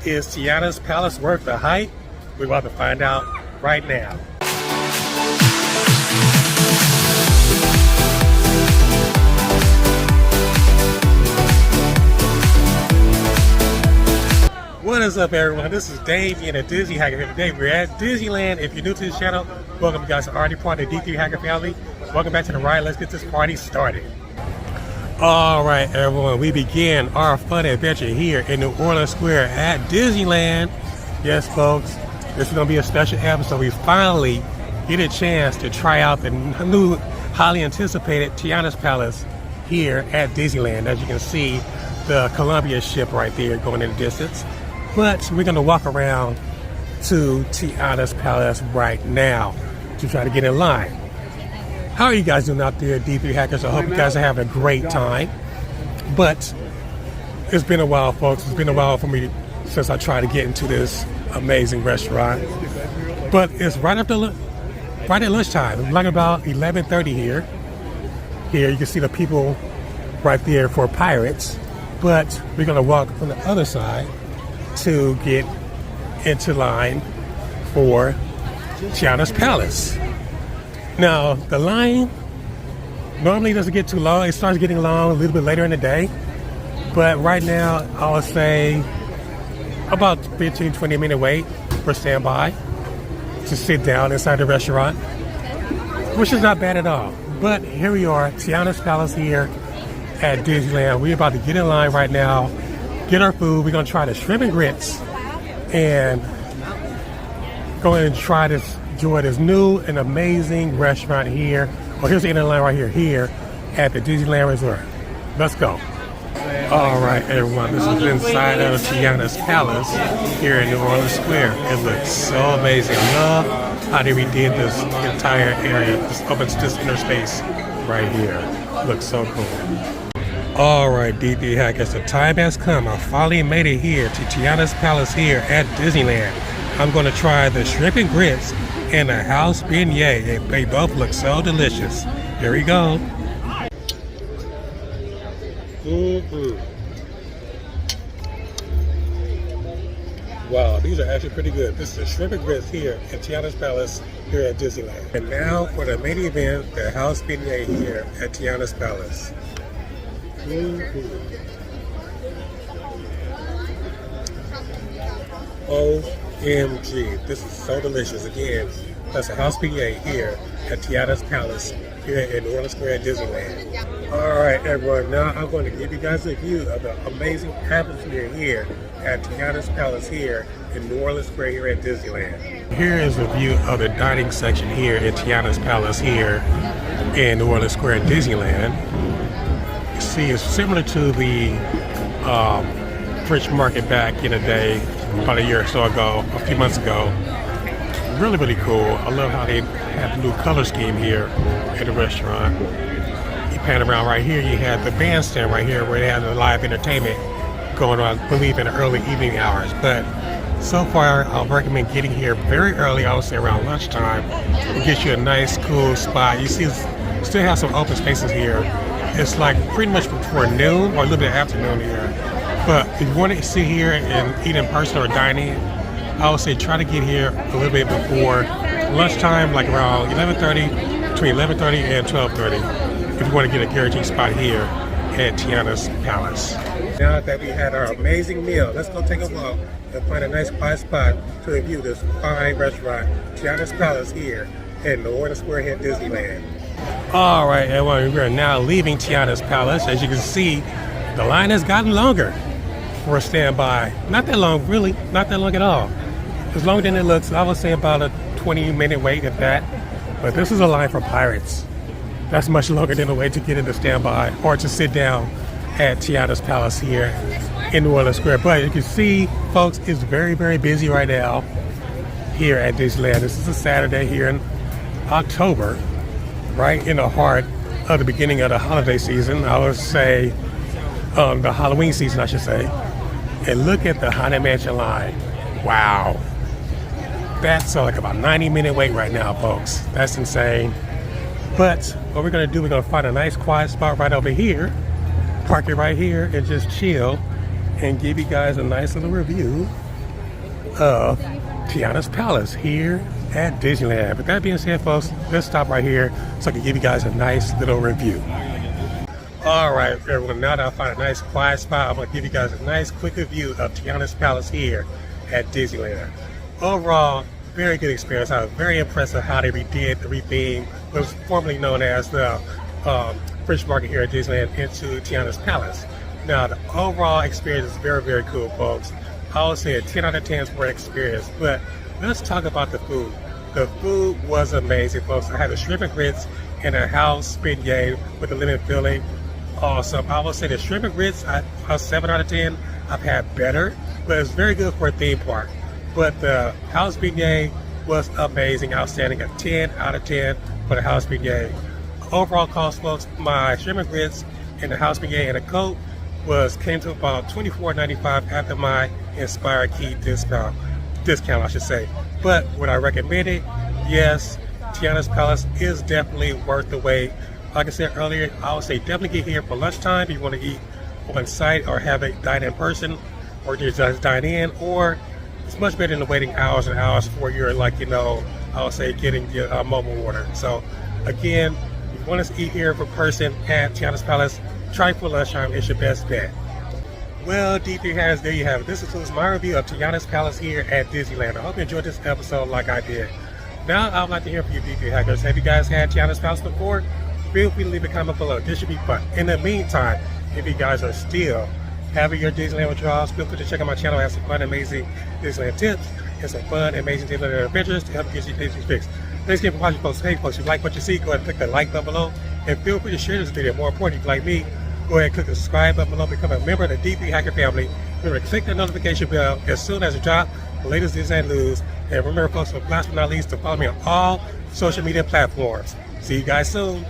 Is Tiana's Palace worth the hype? We're about to find out right now. What is up, everyone? This is Dave and a Disney Hacker here today. We're at Disneyland. If you're new to this channel, welcome. You guys are already part of the D3 Hacker family. Welcome back to the ride. Let's get this party started. All right, everyone. We begin our fun adventure here in New Orleans Square at Disneyland. Yes, folks. This is going to be a special episode. We finally get a chance to try out the new, highly anticipated Tiana's Palace here at Disneyland. As you can see, the Columbia ship right there going in the distance. But we're going to walk around to Tiana's Palace right now to try to get in line. How are you guys doing out there, D3 Hackers? I hope you guys are having a great time. But it's been a while, folks. It's been a while for me since I tried to get into this amazing restaurant. But it's right at lunchtime. It's like about 11:30 here. Here you can see the people right there for Pirates. But we're going to walk from the other side to get into line for Tiana's Palace. Now, the line normally doesn't get too long. It starts getting long a little bit later in the day. But right now, I would say about 15-20 minute wait for standby to sit down inside the restaurant, which is not bad at all. But here we are, Tiana's Palace here at Disneyland. We're about to get in line right now, get our food. We're gonna try the shrimp and grits and go ahead and try this, enjoy this new and amazing restaurant here. Well, here's the inner line right here at the Disneyland Resort. Let's go. All right, everyone, this is inside of Tiana's Palace here in New Orleans Square. It looks so amazing. I love how they redid this entire area. This opens this inner space right here. Looks so cool. All right, D3 Hackers, the time has come. I finally made it here to Tiana's Palace here at Disneyland. I'm going to try the shrimp and grits and the house beignet. They both look so delicious. Here we go. Wow, these are actually pretty good. This is the shrimp and grits here at Tiana's Palace here at Disneyland. And now for the main event, the house beignet here at Tiana's Palace. OMG, this is so delicious. Again, that's a house beignet here at Tiana's Palace here in New Orleans Square at Disneyland. All right, everyone, now I'm going to give you guys a view of the amazing atmosphere here at Tiana's Palace here in New Orleans Square here at Disneyland. Here is a view of the dining section here at Tiana's Palace here in New Orleans Square at Disneyland. You see, it's similar to the French Market back in the day, about a year or so ago, a few months ago. Really, really cool. I love how they have the new color scheme here at the restaurant. You pan around right here, you have the bandstand right here where they have the live entertainment going on, I believe, in the early evening hours. But so far, I'll recommend getting here very early, I would say around lunchtime. It gets you a nice, cool spot. You see, still have some open spaces here. It's like pretty much before noon or a little bit afternoon here. But if you want to sit here and eat in person or dine in, I would say try to get here a little bit before lunchtime, like around 11:30, between 11:30 and 12:30, if you want to get a guaranteed spot here at Tiana's Palace. Now that we had our amazing meal, let's go take a walk and find a nice quiet spot to review this fine restaurant, Tiana's Palace here in New Orleans Square here at Disneyland. All right, everyone, we're now leaving Tiana's Palace. As you can see, the line has gotten longer for a standby. Not that long, really, not that long at all. It's longer than it looks. I would say about a 20-minute wait at that. But this is a line for Pirates. That's much longer than a wait to get into standby or to sit down at Tiana's Palace here in New Orleans Square. But you can see, folks, it's very, very busy right now here at Disneyland. This is a Saturday here in October, right in the heart of the beginning of the holiday season. I would say the Halloween season, I should say. And look at the Haunted Mansion line. Wow. That's like about 90-minute wait right now, folks. That's insane. But what we're gonna do, we're gonna find a nice quiet spot right over here, park it right here and just chill and give you guys a nice little review of Tiana's Palace here at Disneyland. With that being said, folks, let's stop right here so I can give you guys a nice little review. All right, everyone, now that I find a nice quiet spot, I'm going to give you guys a nice quick review of Tiana's Palace here at Disneyland. Overall, very good experience. I was very impressed with how they redid the retheme what was formerly known as the Fish Market here at Disneyland into Tiana's Palace. Now, the overall experience is very, very cool, folks. I would say a 10 out of 10 for experience, but let's talk about the food. The food was amazing, folks. I had the shrimp and grits and a house beignet with a lemon filling. Awesome. I would say the shrimp and grits, a 7 out of 10. I've had better, but it's very good for a theme park. But the house beignet was amazing, outstanding, a 10 out of 10 for the house beignet. Overall cost, folks, my shrimp and grits and the house beignet and a Coke came to about $24.95 after my Inspire Key discount, I should say. But would I recommend it? Yes, Tiana's Palace is definitely worth the wait. Like I said earlier, I would say definitely get here for lunchtime if you want to eat on site or have it dine in person, or just dine in, or it's much better than the waiting hours and hours for your, like, you know, I would say getting your mobile order. So again, if you want to eat here for person at Tiana's Palace, try for lunchtime. It's your best bet. Well, D3 Hackers, there you have it. This includes my review of Tiana's Palace here at Disneyland. I hope you enjoyed this episode like I did. Now, I would like to hear from you, D3 Hackers. Have you guys had Tiana's Palace before? Feel free to leave a comment below. This should be fun. In the meantime, if you guys are still having your Disneyland withdrawals, feel free to check out my channel. I have some fun, amazing Disneyland tips and some fun, amazing Disneyland adventures to help get your Disney fix. Thanks again for watching, folks. Hey, folks, if you like what you see, go ahead and click the like button below. And feel free to share this video. More importantly, if you like me, go ahead and click the subscribe button below. Become a member of the D3 Hacker family. Remember to click the notification bell as soon as you drop the latest Disneyland news. And remember, folks, last but not least, to follow me on all social media platforms. See you guys soon.